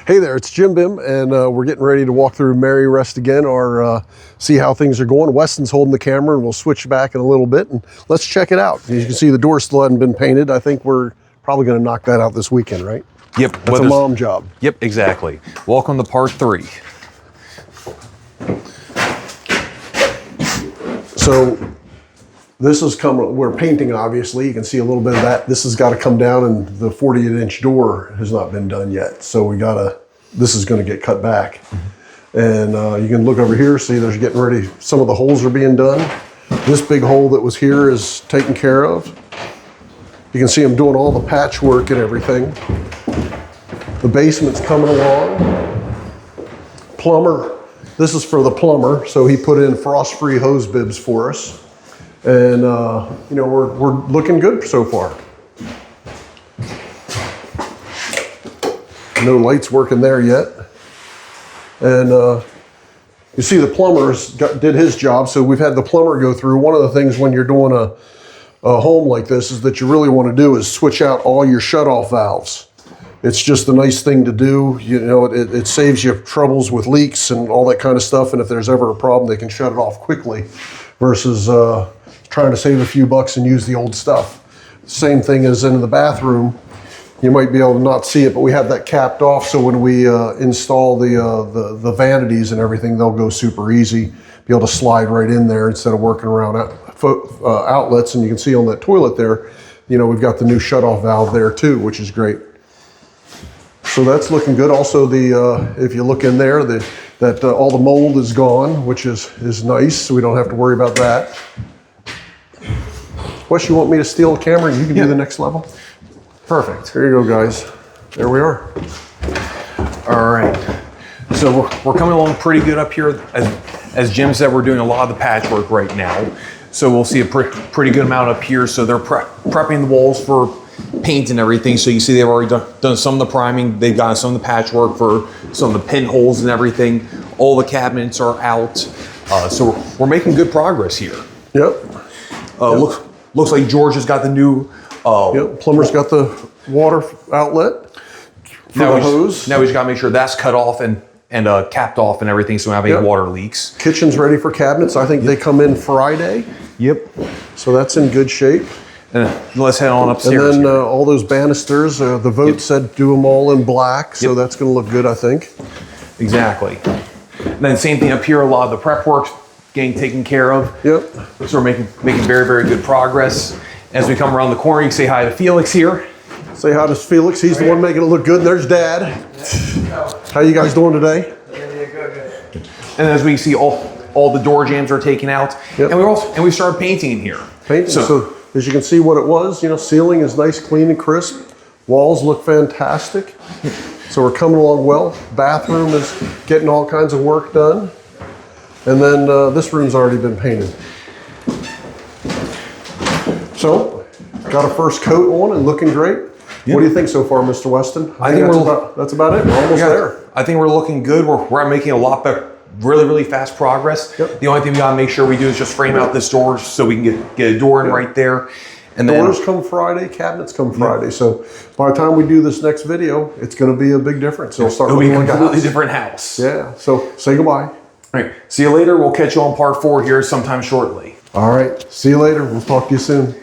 Hey there, it's Jim Bim, and we're getting ready to walk through Mary Rest again, or see how things are going. Weston's holding the camera, and we'll switch back in a little bit, and let's check it out. As you can see, the door still hasn't been painted. I think we're probably going to knock that out this weekend, right? Yep. That's a mom job. Yep, exactly. Welcome to part 3. So this is coming, we're painting, obviously. You can see a little bit of that. This has got to come down, and the 48-inch door has not been done yet. So this is going to get cut back. And you can look over here, see there's getting ready, some of the holes are being done. This big hole that was here is taken care of. You can see them doing all the patchwork and everything. The basement's coming along. Plumber, this is for the plumber, so he put in frost-free hose bibs for us. And you know, we're looking good so far. No lights working there yet. And you see the plumber's did his job, so we've had the plumber go through. One of the things when you're doing a home like this is that you really want to do is switch out all your shutoff valves. It's just a nice thing to do. You know, it saves you troubles with leaks and all that kind of stuff. And if there's ever a problem, they can shut it off quickly versus trying to save a few bucks and use the old stuff. Same thing as in the bathroom. You might be able to not see it, but we have that capped off, so when we install the vanities and everything, they'll go super easy. Be able to slide right in there instead of working around outlets. And you can see on that toilet there, you know, we've got the new shutoff valve there too, which is great. So that's looking good. Also, if you look in there, all the mold is gone, which is nice, so we don't have to worry about that. Wes, you want me to steal the camera and you can do the next level? Perfect. Here you go, guys. There we are. All right. So we're coming along pretty good up here. As Jim said, we're doing a lot of the patchwork right now. So we'll see a pretty good amount up here. So they're prepping the walls for paint and everything. So you see they've already done some of the priming. They've got some of the patchwork for some of the pinholes and everything. All the cabinets are out. So we're making good progress here. Yep. Looks like George has got the new... Yep, plumber's got the water outlet for the hose. Now he's got to make sure that's cut off and capped off and everything, so we don't have any water leaks. Kitchen's ready for cabinets. I think they come in Friday. Yep. So that's in good shape. And let's head on upstairs. And then all those banisters, the vote said do them all in black, so that's going to look good, I think. Exactly. And then same thing up here, a lot of the prep work's getting taken care of. Yep. So we're making very, very good progress. As we come around the corner, you can say hi to Felix here. Say hi to Felix. He's the one making it look good. And there's Dad. How you guys doing today? Good. And as we see, all the door jambs are taken out. Yep. And we started painting in here. Painting. So as you can see what it was, you know, ceiling is nice, clean and crisp. Walls look fantastic. So we're coming along well. Bathroom is getting all kinds of work done. And then this room's already been painted. So, got a first coat on and looking great. Yep. What do you think so far, Mr. Weston? I think that's about it. We're almost there. I think we're looking good. We're making a lot better, really fast progress. Yep. The only thing we gotta make sure we do is just frame out this door so we can get a door in right there. And doors come Friday, cabinets come Friday. Yep. So by the time we do this next video, it's gonna be a big difference. It'll be a completely different house. Yeah, so say goodbye. All right, see you later. We'll catch you on part 4 here sometime shortly. All right, see you later. We'll talk to you soon.